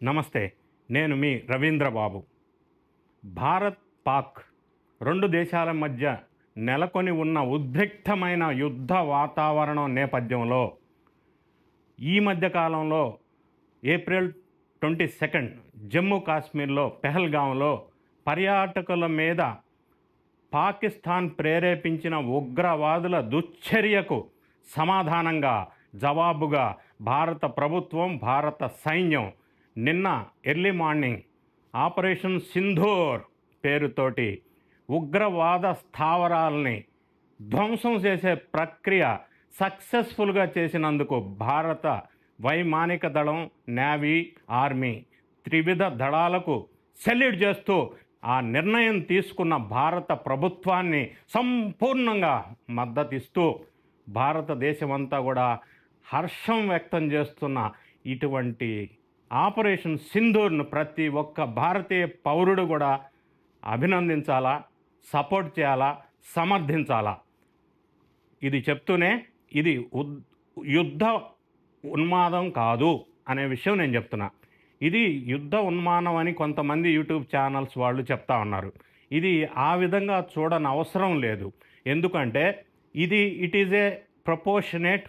నమస్తే. నేను మీ రవీంద్రబాబు. భారత్, పాక్ 2 దేశాల మధ్య నెలకొని ఉన్న ఉద్రిక్తమైన యుద్ధ వాతావరణం నేపథ్యంలో ఈ మధ్య కాలంలో ఏప్రిల్ 22 జమ్మూ కాశ్మీర్లో పెహల్గాంలో పర్యాటకుల మీద పాకిస్తాన్ ప్రేరేపించిన ఉగ్రవాదుల దుశ్చర్యకు సమాధానంగా జవాబుగా భారత ప్రభుత్వం, భారత సైన్యం నిన్న ఎర్లీ మార్నింగ్ ఆపరేషన్ సింధూర్ పేరుతోటి ఉగ్రవాద స్థావరాలని ధ్వంసం చేసే ప్రక్రియ సక్సెస్ఫుల్గా చేసినందుకు భారత వైమానిక దళం, నేవీ, ఆర్మీ త్రివిధ దళాలకు సెల్యూట్ చేస్తూ ఆ నిర్ణయం తీసుకున్న భారత ప్రభుత్వాన్ని సంపూర్ణంగా మద్దతిస్తూ భారతదేశమంతా కూడా హర్షం వ్యక్తం చేస్తున్న ఇటువంటి ఆపరేషన్ సింధూర్ను ప్రతి ఒక్క భారతీయ పౌరుడు కూడా అభినందించాలా, సపోర్ట్ చేయాలా, సమర్థించాలా. ఇది చెప్తూనే ఇది యుద్ధ ఉన్మాదం కాదు అనే విషయం నేను చెప్తున్నా. ఇది యుద్ధ ఉన్మానం అని కొంతమంది యూట్యూబ్ ఛానల్స్ వాళ్ళు చెప్తా ఉన్నారు. ఇది ఆ విధంగా చూడని అవసరం లేదు. ఎందుకంటే it is a proportionate,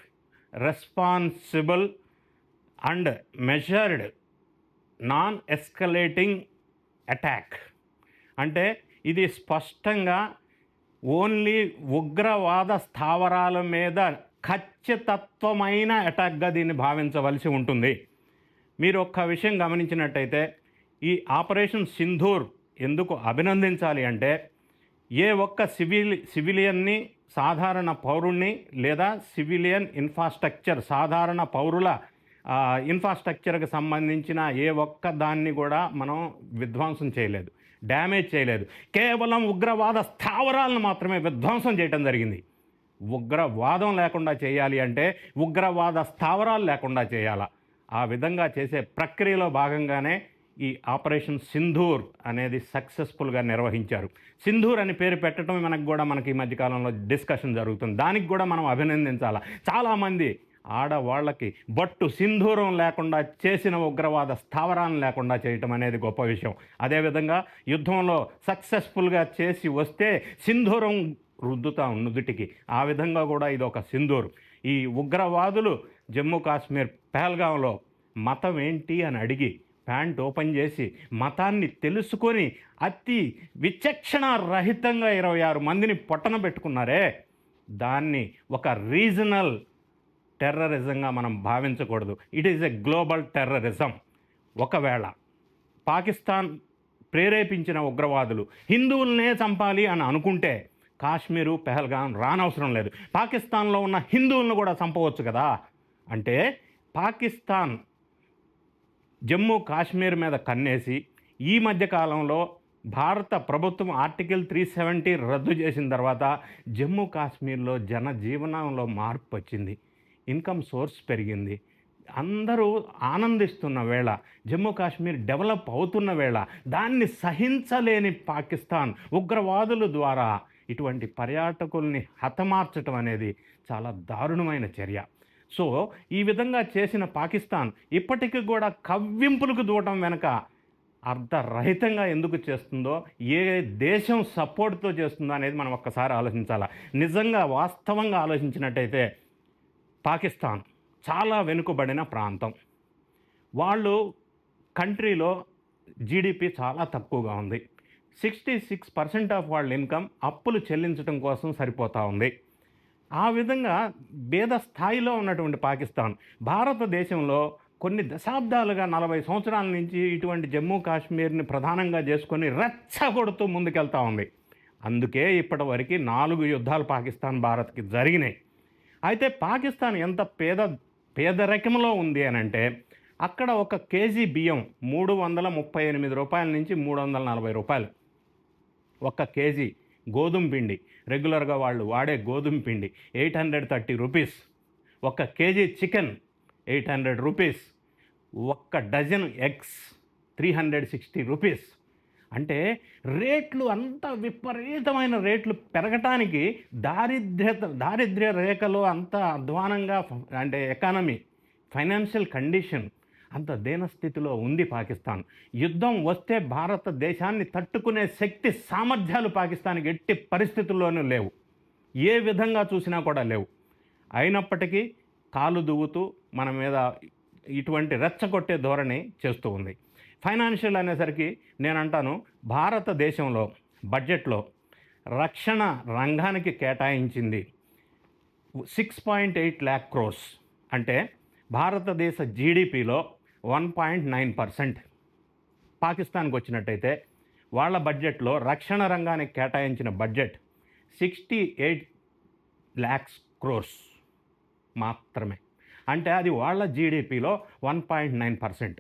responsible and measured non escalating attack. అంటే ఇది స్పష్టంగా ఓన్లీ ఉగ్రవాద స్థావరాల మీద ఖచ్చితత్వమైన అటాక్గా దీన్ని భావించవలసి ఉంటుంది. మీరు ఒక్క విషయం గమనించినట్టయితే ఈ ఆపరేషన్ సింధూర్ ఎందుకు అభినందించాలి అంటే ఏ ఒక్క సివిలియన్ని, సాధారణ పౌరుణ్ణి లేదా సివిలియన్ ఇన్ఫ్రాస్ట్రక్చర్, సాధారణ పౌరుల ఇన్ఫ్రాస్ట్రక్చర్కి సంబంధించిన ఏ ఒక్క దాన్ని కూడా మనం విధ్వంసం చేయలేదు, డ్యామేజ్ చేయలేదు. కేవలం ఉగ్రవాద స్థావరాలను మాత్రమే విధ్వంసం చేయటం జరిగింది. ఉగ్రవాదం లేకుండా చేయాలి అంటే ఉగ్రవాద స్థావరాలు లేకుండా చేయాలా. ఆ విధంగా చేసే ప్రక్రియలో భాగంగానే ఈ ఆపరేషన్ సింధూర్ అనేది సక్సెస్ఫుల్గా నిర్వహించారు. సింధూర్ అని పేరు పెట్టడం మనకి ఈ మధ్యకాలంలో డిస్కషన్ జరుగుతుంది. దానికి కూడా మనం అభినందించాలా. చాలామంది ఆడవాళ్ళకి బొట్టు సింధూరం లేకుండా చేసిన ఉగ్రవాద స్థావరాలను లేకుండా చేయటం అనేది గొప్ప విషయం. అదేవిధంగా యుద్ధంలో సక్సెస్ఫుల్గా చేసి వస్తే సింధూరం రుద్దుతాం నుదుటికి. ఆ విధంగా కూడా ఇది ఒక సింధూర్. ఈ ఉగ్రవాదులు జమ్మూ కాశ్మీర్ పెహల్గాంలో మతం ఏంటి అని అడిగి ప్యాంట్ ఓపెన్ చేసి మతాన్ని తెలుసుకొని అతి విచక్షణ రహితంగా 26 మందిని పొట్టన పెట్టుకున్నారే, దాన్ని ఒక రీజనల్ టెర్రరిజంగా మనం భావించకూడదు. It is a global terrorism. ఒకవేళ పాకిస్తాన్ ప్రేరేపించిన ఉగ్రవాదులు హిందువులనే చంపాలి అని అనుకుంటే కాశ్మీరు, పెహల్గాం రానవసరం లేదు. పాకిస్తాన్లో ఉన్న హిందువులను కూడా చంపవచ్చు కదా. అంటే పాకిస్తాన్ జమ్మూ కాశ్మీర్ మీద కన్నేసి ఈ మధ్యకాలంలో భారత ప్రభుత్వం ఆర్టికల్ 370 రద్దు చేసిన తర్వాత జమ్మూ కాశ్మీర్లో జనజీవనంలో మార్పు వచ్చింది, ఇన్కమ్ సోర్స్ పెరిగింది, అందరూ ఆనందిస్తున్న వేళ, జమ్మూ కాశ్మీర్ డెవలప్ అవుతున్న వేళ దాన్ని సహించలేని పాకిస్తాన్ ఉగ్రవాదుల ద్వారా ఇటువంటి పర్యాటకుల్ని హతమార్చడం అనేది చాలా దారుణమైన చర్య. సో ఈ విధంగా చేసిన పాకిస్తాన్ ఇప్పటికీ కూడా కవ్వింపులకు దూవటం వెనక అర్ధరహితంగా ఎందుకు చేస్తుందో, ఏ దేశం సపోర్ట్తో చేస్తుందో అనేది మనం ఒక్కసారి ఆలోచించాలి. నిజంగా వాస్తవంగా ఆలోచించినట్టయితే పాకిస్తాన్ చాలా వెనుకబడిన ప్రాంతం. వాళ్ళు కంట్రీలో జీడిపి చాలా తక్కువగా ఉంది. 66% ఆఫ్ వాళ్ళ ఇన్కమ్ అప్పులు చెల్లించడం కోసం సరిపోతూ ఉంది. ఆ విధంగా భేద స్థాయిలో ఉన్నటువంటి పాకిస్తాన్ భారతదేశంలో కొన్ని దశాబ్దాలుగా 40 సంవత్సరాల నుంచి ఇటువంటి జమ్మూ కాశ్మీర్ని ప్రధానంగా చేసుకొని రెచ్చగొడుతూ ముందుకెళ్తూ ఉంది. అందుకే ఇప్పటివరకు 4 యుద్ధాలు పాకిస్తాన్ భారత్కి జరిగినాయి. అయితే పాకిస్తాన్ ఎంత పేదరికంలో ఉంది అని అంటే అక్కడ ఒక కేజీ బియ్యం 338 రూపాయల నుంచి 340 రూపాయలు. ఒక కేజీ గోధుమ పిండి, రెగ్యులర్గా వాళ్ళు వాడే గోధుమ పిండి 830 రూపీస్. ఒక కేజీ చికెన్ 800 రూపీస్. ఒక్క డజన్ ఎగ్స్ 360 రూపీస్. అంటే రేట్లు అంత విపరీతమైన రేట్లు పెరగటానికి దారిద్ర్య రేఖలో అంత అధ్వానంగా అంటే ఎకానమీ, ఫైనాన్షియల్ కండిషన్ అంత దీనస్థితిలో ఉంది పాకిస్తాన్. యుద్ధం వస్తే భారతదేశాన్ని తట్టుకునే శక్తి సామర్థ్యాలు పాకిస్తాన్కి ఎట్టి పరిస్థితుల్లోనూ లేవు, ఏ విధంగా చూసినా కూడా లేవు. అయినప్పటికీ కాలు దువ్వుతూ మన మీద ఇటువంటి రెచ్చగొట్టే ధోరణి చేస్తూ ఉంది. ఫైనాన్షియల్ అనేసరికి నేను అంటాను, భారతదేశంలో బడ్జెట్లో రక్షణ రంగానికి కేటాయించింది 6.8 lakh crores, అంటే భారతదేశ జీడిపిలో 1.9%. పాకిస్తాన్కి వచ్చినట్టయితే వాళ్ళ బడ్జెట్లో రక్షణ రంగానికి కేటాయించిన బడ్జెట్ 68 lakhs crores మాత్రమే, అంటే అది వాళ్ళ జీడిపిలో 1.9%.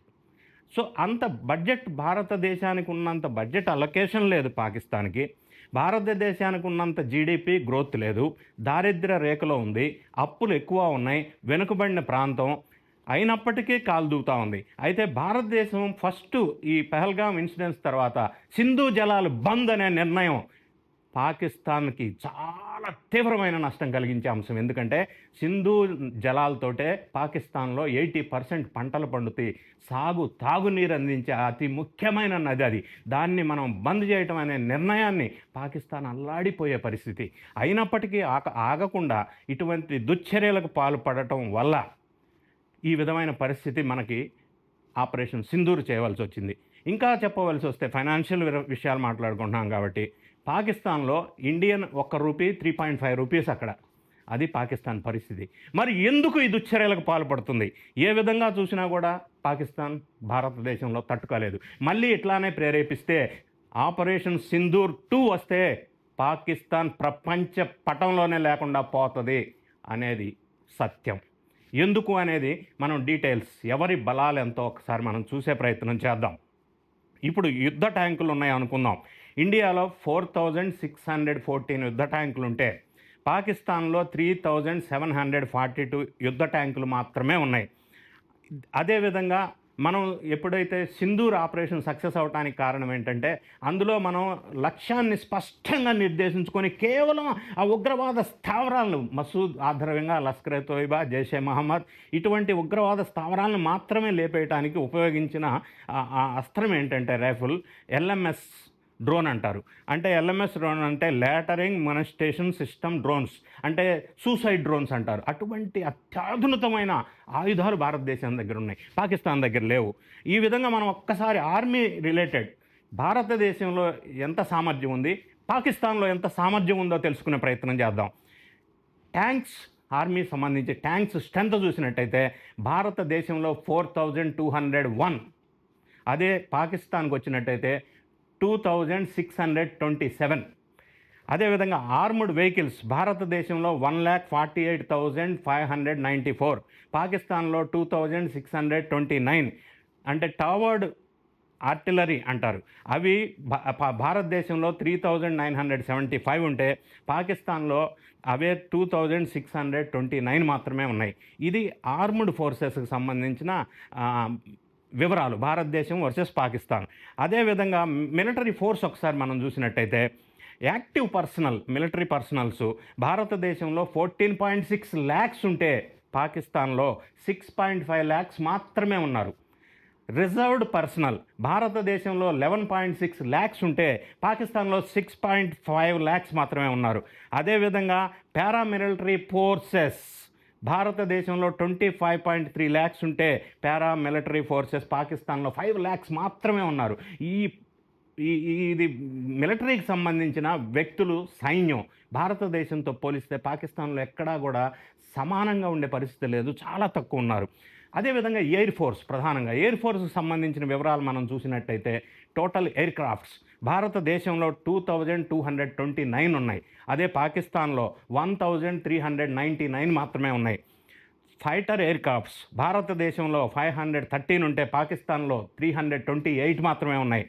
సో అంత బడ్జెట్, భారతదేశానికి ఉన్నంత బడ్జెట్ అలొకేషన్ లేదు పాకిస్తాన్కి. భారతదేశానికి ఉన్నంత జీడిపి గ్రోత్ లేదు, దారిద్ర్య రేఖలో ఉంది, అప్పులు ఎక్కువ ఉన్నాయి, వెనుకబడిన ప్రాంతం అయినప్పటికీ కాలు దూకుతూ ఉంది. అయితే భారతదేశం ఫస్ట్ ఈ పహల్గామ్ ఇన్సిడెంట్స్ తర్వాత సింధు జలాలు బంద్ అనే నిర్ణయం పాకిస్తాన్కి చాలా తీవ్రమైన నష్టం కలిగించే అంశం. ఎందుకంటే సింధు జలాలతోటే పాకిస్తాన్లో 80% పంటలు పండుతాయి, తాగునీరు అందించే అతి ముఖ్యమైన నది అది. దాన్ని మనం బంద్ చేయటం అనే నిర్ణయాన్ని పాకిస్తాన్ అల్లాడిపోయే పరిస్థితి. అయినప్పటికీ ఆగకుండా ఇటువంటి దుశ్చర్యలకు పాల్పడటం వల్ల ఈ విధమైన పరిస్థితి మనకి ఆపరేషన్ సింధూర్ చేయవలసి వచ్చింది. ఇంకా చెప్పవలసి వస్తే ఫైనాన్షియల్ విషయాలు మాట్లాడుకుంటున్నాం కాబట్టి, పాకిస్తాన్లో ఇండియన్ ₹1 3.5 రూపీస్ అక్కడ. అది పాకిస్తాన్ పరిస్థితి. మరి ఎందుకు ఈ దుశ్చర్యలకు పాల్పడుతుంది? ఏ విధంగా చూసినా కూడా పాకిస్తాన్ భారతదేశంలో తట్టుకోలేదు. మళ్ళీ ఇట్లానే ప్రేరేపిస్తే ఆపరేషన్ సింధూర్ 2 వస్తే పాకిస్తాన్ ప్రపంచ పటంలోనే లేకుండా పోతుంది అనేది సత్యం. ఎందుకు అనేది మనం డీటెయిల్స్, ఎవరి బలాలు ఎంతో ఒకసారి మనం చూసే ప్రయత్నం చేద్దాం. ఇప్పుడు యుద్ధ ట్యాంకులు ఉన్నాయి అనుకుందాం. ఇండియాలో 4614 యుద్ధ ట్యాంకులు ఉంటే పాకిస్తాన్లో 3742 యుద్ధ ట్యాంకులు మాత్రమే ఉన్నాయి. అదేవిధంగా మనం ఎప్పుడైతే సింధూర్ ఆపరేషన్ సక్సెస్ అవడానికి కారణం ఏంటంటే, అందులో మనం లక్ష్యాన్ని స్పష్టంగా నిర్దేశించుకొని కేవలం ఆ ఉగ్రవాద స్థావరాలను, మసూద్ ఆధ్వర్యంగా లష్కర్ తోయిబా, జైషే మహమ్మద్ ఇటువంటి ఉగ్రవాద స్థావరాలను మాత్రమే లేపేయడానికి ఉపయోగించిన ఆ అస్త్రం ఏంటంటే రైఫిల్, LMS డ్రోన్ అంటారు. అంటే LMS డ్రోన్ అంటే లేటరింగ్ మొనస్టేషన్ సిస్టమ్ డ్రోన్స్, అంటే సూసైడ్ డ్రోన్స్ అంటారు. అటువంటి అత్యాధునితమైన ఆయుధాలు భారతదేశం దగ్గర ఉన్నాయి, పాకిస్తాన్ దగ్గర లేవు. ఈ విధంగా మనం ఒక్కసారి ఆర్మీ రిలేటెడ్ భారతదేశంలో ఎంత సామర్థ్యం ఉంది, పాకిస్తాన్లో ఎంత సామర్థ్యం ఉందో తెలుసుకునే ప్రయత్నం చేద్దాం. ట్యాంక్స్, ఆర్మీ సంబంధించి ట్యాంక్స్ స్ట్రెంత్ చూసినట్టయితే భారతదేశంలో 4201, అదే పాకిస్తాన్కి వచ్చినట్టయితే 2627. అదేవిధంగా ఆర్మ్డ్ వెహికల్స్ భారతదేశంలో 1,48,594, పాకిస్తాన్లో 2629. అంటే టవర్డ్ ఆర్టిలరీ అంటారు, అవి భారతదేశంలో 3975 ఉంటే పాకిస్తాన్లో అవే 2629 మాత్రమే ఉన్నాయి. ఇది ఆర్మ్డ్ ఫోర్సెస్కి సంబంధించిన వివరాలు, భారతదేశం వర్సెస్ పాకిస్తాన్. అదేవిధంగా మిలిటరీ ఫోర్స్ ఒకసారి మనం చూసినట్టయితే యాక్టివ్ పర్సనల్, మిలిటరీ పర్సనల్స్ భారతదేశంలో 14.6 lakhs ఉంటే పాకిస్తాన్లో 6.5 lakhs మాత్రమే ఉన్నారు. రిజర్వ్డ్ పర్సనల్ భారతదేశంలో 11.6 lakhs ఉంటే పాకిస్తాన్లో 6.5 lakhs మాత్రమే ఉన్నారు. అదేవిధంగా పారామిలిటరీ ఫోర్సెస్ భారతదేశంలో 25.3 lakhs ఉంటే పారామిలిటరీ ఫోర్సెస్ పాకిస్తాన్లో 5 lakhs మాత్రమే ఉన్నారు. ఇది మిలిటరీకి సంబంధించిన వ్యక్తులు, సైన్యం భారతదేశంతో పోలిస్తే పాకిస్తాన్లో ఎక్కడా కూడా సమానంగా ఉండే పరిస్థితి లేదు, చాలా తక్కువ ఉన్నారు. అదేవిధంగా ఎయిర్ ఫోర్స్, ప్రధానంగా ఎయిర్ ఫోర్స్కి సంబంధించిన వివరాలు మనం చూసినట్టయితే టోటల్ ఎయిర్ క్రాఫ్ట్స్ భారతదేశంలో 2229 ఉన్నాయి, అదే పాకిస్తాన్లో 1399 మాత్రమే ఉన్నాయి. ఫైటర్ ఎయిర్ క్రాఫ్ట్స్ భారతదేశంలో 513 ఉంటే పాకిస్తాన్లో 328 మాత్రమే ఉన్నాయి.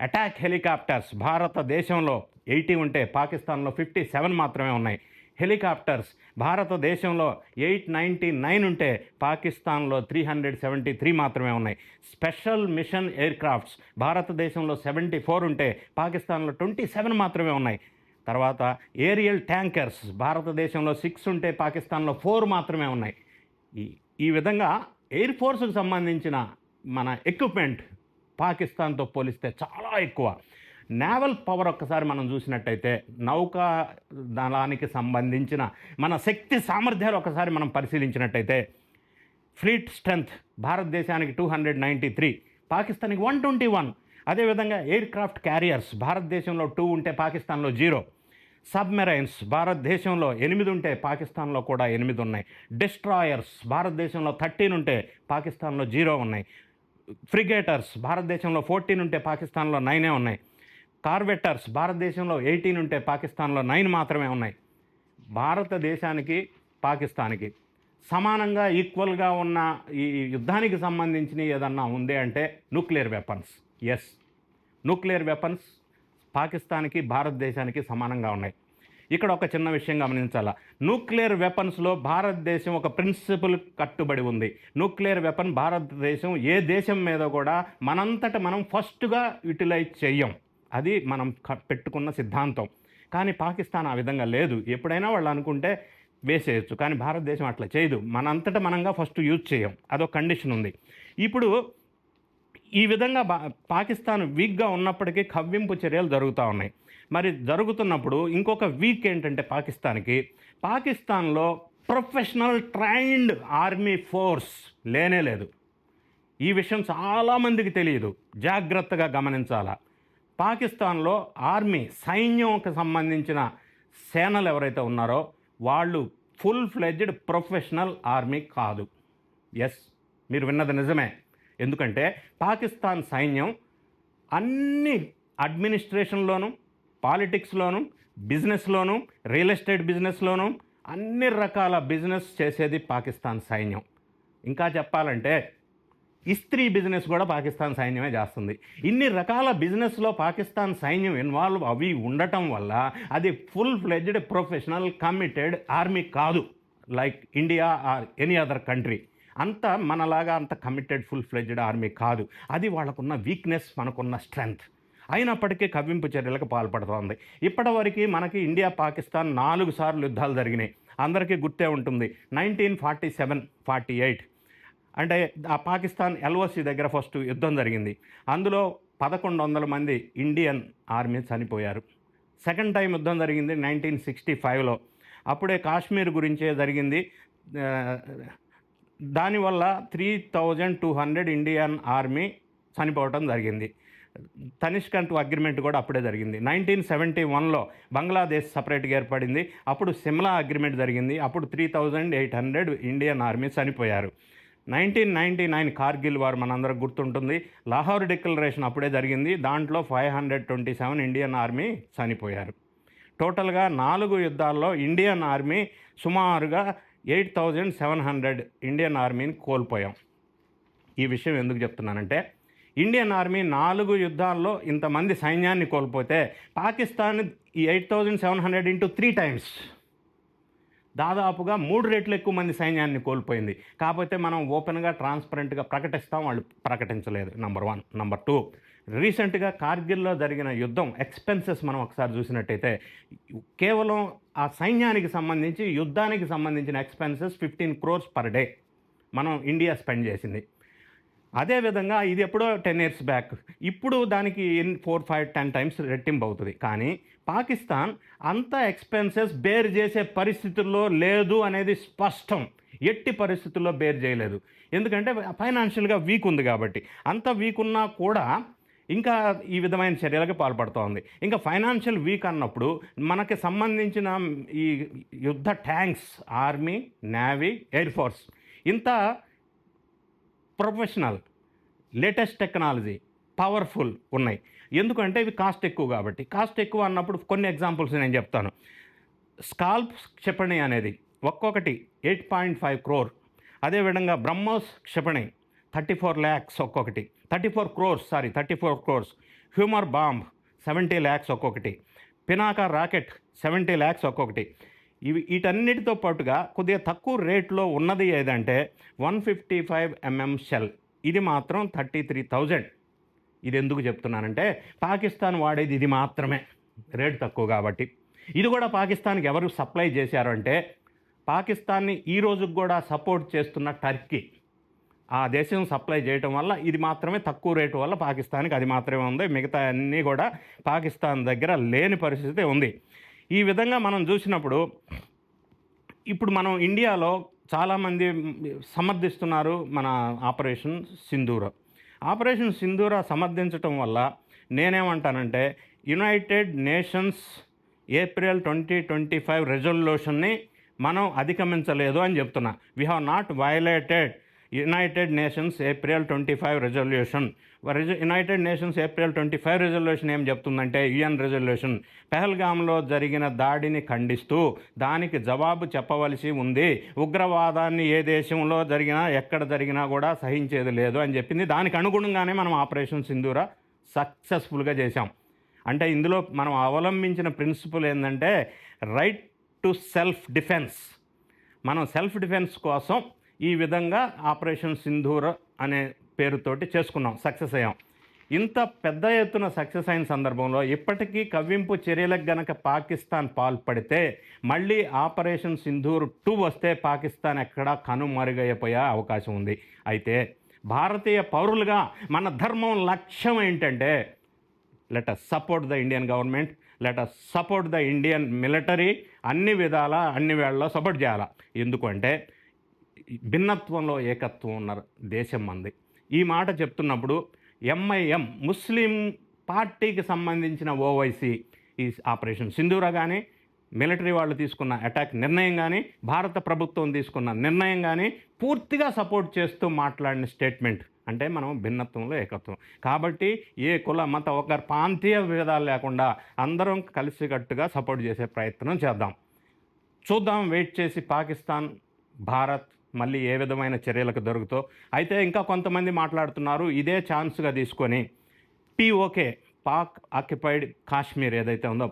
అటాక్ హెలికాప్టర్స్ భారతదేశంలో 80 ఉంటే పాకిస్తాన్లో 57 మాత్రమే ఉన్నాయి. హెలికాప్టర్స్ భారతదేశంలో 899 ఉంటే పాకిస్తాన్లో 373 మాత్రమే ఉన్నాయి. స్పెషల్ మిషన్ ఎయిర్ క్రాఫ్ట్స్ భారతదేశంలో 74 ఉంటే పాకిస్తాన్లో 27 మాత్రమే ఉన్నాయి. తర్వాత ఏరియల్ ట్యాంకర్స్ భారతదేశంలో 6 ఉంటే పాకిస్తాన్లో 4 మాత్రమే ఉన్నాయి. ఈ విధంగా ఎయిర్ ఫోర్స్కి సంబంధించిన మన ఎక్విప్మెంట్ పాకిస్తాన్తో పోలిస్తే చాలా ఎక్కువ. నేవల్ పవర్ ఒక్కసారి మనం చూసినట్టయితే, నౌకా దళానికి సంబంధించిన మన శక్తి సామర్థ్యాలు ఒకసారి మనం పరిశీలించినట్టయితే, ఫ్లీట్ స్ట్రెంగ్త్ భారతదేశానికి 293, పాకిస్తాన్కి 121. అదేవిధంగా ఎయిర్ క్రాఫ్ట్ క్యారియర్స్ భారతదేశంలో 2 ఉంటే పాకిస్తాన్లో 0. సబ్మెరైన్స్ భారతదేశంలో 8 ఉంటే పాకిస్తాన్లో కూడా 8 ఉన్నాయి. డిస్ట్రాయర్స్ భారతదేశంలో 13 ఉంటే పాకిస్తాన్లో 0 ఉన్నాయి. ఫ్రిగేటర్స్ భారతదేశంలో 14 ఉంటే పాకిస్తాన్లో 9 ఉన్నాయి. కార్వెట్టర్స్ భారతదేశంలో 18 ఉంటే పాకిస్తాన్లో 9 మాత్రమే ఉన్నాయి. భారతదేశానికి పాకిస్తాన్కి సమానంగా ఈక్వల్గా ఉన్న ఈ యుద్ధానికి సంబంధించిన ఏదన్నా ఉంది అంటే nuclear weapons. Yes, nuclear weapons పాకిస్తాన్కి భారతదేశానికి సమానంగా ఉన్నాయి. ఇక్కడ ఒక చిన్న విషయం గమనించాలా, న్యూక్లియర్ వెపన్స్లో భారతదేశం ఒక ప్రిన్సిపల్ కట్టుబడి ఉంది. న్యూక్లియర్ వెపన్ భారతదేశం ఏ దేశం మీద కూడా మనంతట మనం ఫస్ట్గా యూటిలైజ్ చెయ్యం. అది మనం పెట్టుకున్న సిద్ధాంతం. కానీ పాకిస్తాన్ ఆ విధంగా లేదు. ఎప్పుడైనా వాళ్ళు అనుకుంటే వేసేయచ్చు, కానీ భారతదేశం అట్లా చేయదు. మనంతట మనంగా ఫస్ట్ యూజ్ చేయం, అదొక కండిషన్ ఉంది. ఇప్పుడు ఈ విధంగా పాకిస్తాన్ వీక్గా ఉన్నప్పటికీ కవ్వింపు చర్యలు జరుగుతూ ఉన్నాయి. మరి జరుగుతున్నప్పుడు ఇంకొక వీక్ ఏంటంటే పాకిస్తాన్లో ప్రొఫెషనల్ ట్రైన్డ్ ఆర్మీ ఫోర్స్ లేనే లేదు. ఈ విషయం చాలామందికి తెలియదు, జాగ్రత్తగా గమనించాలా. పాకిస్తాన్లో ఆర్మీ సైన్యంకి సంబంధించిన సేనలు ఎవరైతే ఉన్నారో వాళ్ళు ఫుల్ ఫ్లెడ్జ్డ్ ప్రొఫెషనల్ ఆర్మీ కాదు. ఎస్, మీరు విన్నది నిజమే. ఎందుకంటే పాకిస్తాన్ సైన్యం అన్ని అడ్మినిస్ట్రేషన్లోనూ, పాలిటిక్స్లోనూ, బిజినెస్లోనూ, రియల్ ఎస్టేట్ బిజినెస్లోనూ అన్ని రకాల బిజినెస్ చేసేది పాకిస్తాన్ సైన్యం. ఇంకా చెప్పాలంటే ఇస్త్రీ బిజినెస్ కూడా పాకిస్తాన్ సైన్యమే చేస్తుంది. ఇన్ని రకాల బిజినెస్లో పాకిస్తాన్ సైన్యం ఇన్వాల్వ్ అవి ఉండటం వల్ల అది full fledged professional committed army కాదు, like India or any other country. అంత మనలాగా అంత కమిటెడ్ ఫుల్ ఫ్లెడ్జ్డ్ ఆర్మీ కాదు. అది వాళ్ళకున్న వీక్నెస్, మనకున్న స్ట్రెంగ్త్. అయినప్పటికీ కవ్వింపు చర్యలకు పాల్పడుతోంది. ఇప్పటివరకు మనకి ఇండియా పాకిస్తాన్ 4 సార్లు యుద్ధాలు జరిగినాయి. అందరికీ గుర్తే ఉంటుంది. 1947-48 అంటే ఆ పాకిస్తాన్ ఎల్ఓసి దగ్గర ఫస్ట్ యుద్ధం జరిగింది. అందులో 1100 మంది ఇండియన్ ఆర్మీ చనిపోయారు. సెకండ్ టైం యుద్ధం జరిగింది 1965లో. అప్పుడే కాశ్మీర్ గురించే జరిగింది. దానివల్ల 3200 ఇండియన్ ఆర్మీ చనిపోవటం జరిగింది. తనిష్కంట్ అగ్రిమెంట్ కూడా అప్పుడే జరిగింది. 1971లో బంగ్లాదేశ్ సపరేట్గా ఏర్పడింది. అప్పుడు సిమ్లా అగ్రిమెంట్ జరిగింది. అప్పుడు 3800 ఇండియన్ ఆర్మీ చనిపోయారు. 1999 కార్గిల్ వార్ మనందరికి గుర్తుంటుంది. లాహోర్ డిక్లరేషన్ అప్పుడే జరిగింది. దాంట్లో 527 ఇండియన్ ఆర్మీ చనిపోయారు. టోటల్గా 4 యుద్ధాల్లో ఇండియన్ ఆర్మీ సుమారుగా 8700 ఇండియన్ ఆర్మీని కోల్పోయాం. ఈ విషయం ఎందుకు చెప్తున్నానంటే, ఇండియన్ ఆర్మీ 4 యుద్ధాల్లో ఇంతమంది సైన్యాన్ని కోల్పోతే పాకిస్తాన్ ఈ 8700 ఇంటూ 3 టైమ్స్, దాదాపుగా 3 రెట్లు ఎక్కువ మంది సైన్యాన్ని కోల్పోయింది. కాకపోతే మనం ఓపెన్గా ట్రాన్స్పరెంట్గా ప్రకటిస్తాం, వాళ్ళు ప్రకటించలేదు. నంబర్ 1. నంబర్ 2, రీసెంట్గా కార్గిల్లో జరిగిన యుద్ధం ఎక్స్పెన్సెస్ మనం ఒకసారి చూసినట్టయితే కేవలం ఆ సైన్యానికి సంబంధించి యుద్ధానికి సంబంధించిన ఎక్స్పెన్సెస్ 15 crores పర్ డే మనం ఇండియా స్పెండ్ చేసింది. అదేవిధంగా ఇది ఎప్పుడో 10 years బ్యాక్. ఇప్పుడు దానికి 4, 5, 10 టైమ్స్ రెట్టింపు అవుతుంది. కానీ పాకిస్తాన్ అంత ఎక్స్పెన్సెస్ బేర్ చేసే పరిస్థితుల్లో లేదు అనేది స్పష్టం. ఎట్టి పరిస్థితుల్లో బేర్ చేయలేదు. ఎందుకంటే ఫైనాన్షియల్గా వీక్ ఉంది కాబట్టి. అంత వీక్ ఉన్నా కూడా ఇంకా ఈ విధమైన చర్యలకు పాల్పడుతోంది. ఇంకా ఫైనాన్షియల్ వీక్ అన్నప్పుడు మనకి సంబంధించిన ఈ యుద్ధ tanks, army, navy, air force ఇంత ప్రొఫెషనల్, లేటెస్ట్ టెక్నాలజీ, పవర్ఫుల్ ఉన్నాయి. ఎందుకంటే ఇవి కాస్ట్ ఎక్కువ కాబట్టి. కాస్ట్ ఎక్కువ అన్నప్పుడు కొన్ని ఎగ్జాంపుల్స్ నేను చెప్తాను. స్కాల్ప్ క్షిపణి అనేది ఒక్కొక్కటి 8.5 crore. అదేవిధంగా బ్రహ్మోస్ క్షిపణి 34 lakhs ఒక్కొక్కటి, 34 crores. హ్యూమర్ బాంబ్ 70 lakhs ఒక్కొక్కటి. పినాకా రాకెట్ 70 lakhs ఒక్కొక్కటి. వీటన్నిటితో పాటుగా కొద్దిగా తక్కువ రేట్లో ఉన్నది ఏదంటే 155 mm షెల్. ఇది మాత్రం 33,000. ఇది ఎందుకు చెప్తున్నానంటే పాకిస్తాన్ వాడేది ఇది మాత్రమే, రేట్ తక్కువ కాబట్టి. ఇది కూడా పాకిస్తాన్కి ఎవరు సప్లై చేశారు అంటే పాకిస్తాన్ని ఈ రోజుకి కూడా సపోర్ట్ చేస్తున్న టర్కీ. ఆ దేశం సప్లై చేయటం వల్ల ఇది మాత్రమే తక్కువ రేటు వల్ల పాకిస్తాన్కి అది మాత్రమే ఉంది. మిగతా అన్నీ కూడా పాకిస్తాన్ దగ్గర లేని పరిస్థితి ఉంది. ఈ విధంగా మనం చూసినప్పుడు ఇప్పుడు మనం ఇండియాలో చాలామంది సమర్థిస్తున్నారు మన ఆపరేషన్ సింధూర. ఆపరేషన్ సింధూర సమర్థించటం వల్ల నేనేమంటానంటే యునైటెడ్ నేషన్స్ ఏప్రిల్ 2025 రెజల్యూషన్ని మనం అధిగమించలేదు అని చెప్తున్నా. We have not violated United nations April 25 resolution. United nations April 25 resolution ఏం చెప్తుందంటే, యుఎన్ రెజల్యూషన్ పెహల్గామ్లో జరిగిన దాడిని ఖండిస్తూ దానికి జవాబు చెప్పవలసి ఉంది. ఉగ్రవాదాన్ని ఏ దేశంలో జరిగినా ఎక్కడ జరిగినా కూడా సహించేది లేదు అని చెప్పింది. దానికి అనుగుణంగానే మనం ఆపరేషన్ సింధూర సక్సెస్ఫుల్గా చేశాం. అంటే ఇందులో మనం అవలంబించిన ప్రిన్సిపల్ ఏంటంటే రైట్ టు సెల్ఫ్ డిఫెన్స్. మనం సెల్ఫ్ డిఫెన్స్ కోసం ఈ విధంగా ఆపరేషన్ సింధూర అనే పేరుతోటి చేసుకున్నాం, సక్సెస్ అయ్యాం. ఇంత పెద్ద ఎత్తున సక్సెస్ అయిన సందర్భంలో ఇప్పటికీ కవ్వింపు చర్యలకు గనక పాకిస్తాన్ పాల్పడితే మళ్ళీ ఆపరేషన్ సింధూర్ 2 వస్తే పాకిస్తాన్ ఎక్కడా కనుమరుగైపోయే అవకాశం ఉంది. అయితే భారతీయ పౌరులుగా మన ధర్మం లక్ష్యం ఏంటంటే let us support the Indian government, let us support the Indian military. అన్ని విధాలా అన్ని వేళల్లో సపోర్ట్ చేయాలి. ఎందుకంటే భిన్నత్వంలో ఏకత్వం ఉన్న దేశం మంది. ఈ మాట చెప్తున్నప్పుడు ఎంఐఎం ముస్లిం పార్టీకి సంబంధించిన ఓవైసీ ఈ ఆపరేషన్ సింధూర కానీ, మిలిటరీ వాళ్ళు తీసుకున్న అటాక్ నిర్ణయం కానీ, భారత ప్రభుత్వం తీసుకున్న నిర్ణయం కానీ పూర్తిగా సపోర్ట్ చేస్తూ మాట్లాడిన స్టేట్మెంట్. అంటే మనం భిన్నత్వంలో ఏకత్వం. కాబట్టి ఏ కుల మత ఒక ప్రాంతీయ విభేదాలు లేకుండా అందరం కలిసికట్టుగా సపోర్ట్ చేసే ప్రయత్నం చేద్దాం. చూద్దాం, వెయిట్ చేసి పాకిస్తాన్ భారత్ మళ్ళీ ఏ విధమైన చర్యలకు దొరుకుతో. అయితే ఇంకా కొంతమంది మాట్లాడుతున్నారు ఇదే ఛాన్స్గా తీసుకొని పిఓకే పాక్ ఆక్యుపైడ్ కాశ్మీర్ ఏదైతే ఉందో,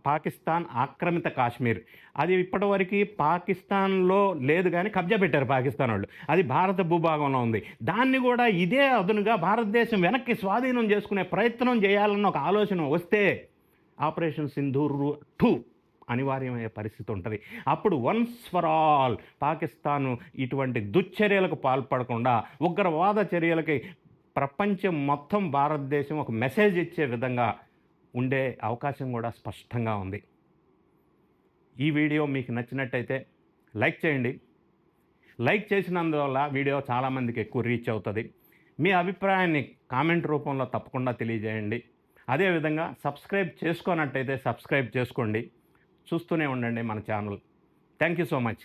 పాకిస్తాన్ ఆక్రమిత కాశ్మీర్, అది ఇప్పటివరకు పాకిస్తాన్లో లేదు కానీ కబ్జా పెట్టారు పాకిస్తాన్ వాళ్ళు. అది భారత భూభాగంలో ఉంది. దాన్ని కూడా ఇదే అదునుగా భారతదేశం వెనక్కి స్వాధీనం చేసుకునే ప్రయత్నం చేయాలన్న ఒక ఆలోచన వస్తే ఆపరేషన్ సింధూర్ 2 అనివార్యమయ్యే పరిస్థితి ఉంటుంది. అప్పుడు వన్స్ ఫర్ ఆల్ పాకిస్తాను ఇటువంటి దుశ్చర్యలకు పాల్పడకుండా ఉగ్రవాద చర్యలకి ప్రపంచం మొత్తం భారతదేశం ఒక మెసేజ్ ఇచ్చే విధంగా ఉండే అవకాశం కూడా స్పష్టంగా ఉంది. ఈ వీడియో మీకు నచ్చినట్టయితే లైక్ చేయండి. లైక్ చేసినందువల్ల వీడియో చాలామందికి ఎక్కువ రీచ్ అవుతుంది. మీ అభిప్రాయాన్ని కామెంట్ రూపంలో తప్పకుండా తెలియజేయండి. అదేవిధంగా సబ్స్క్రైబ్ చేసుకోనట్టయితే సబ్స్క్రైబ్ చేసుకోండి. చూస్తూనే ఉండండి మన channel. Thank you so much.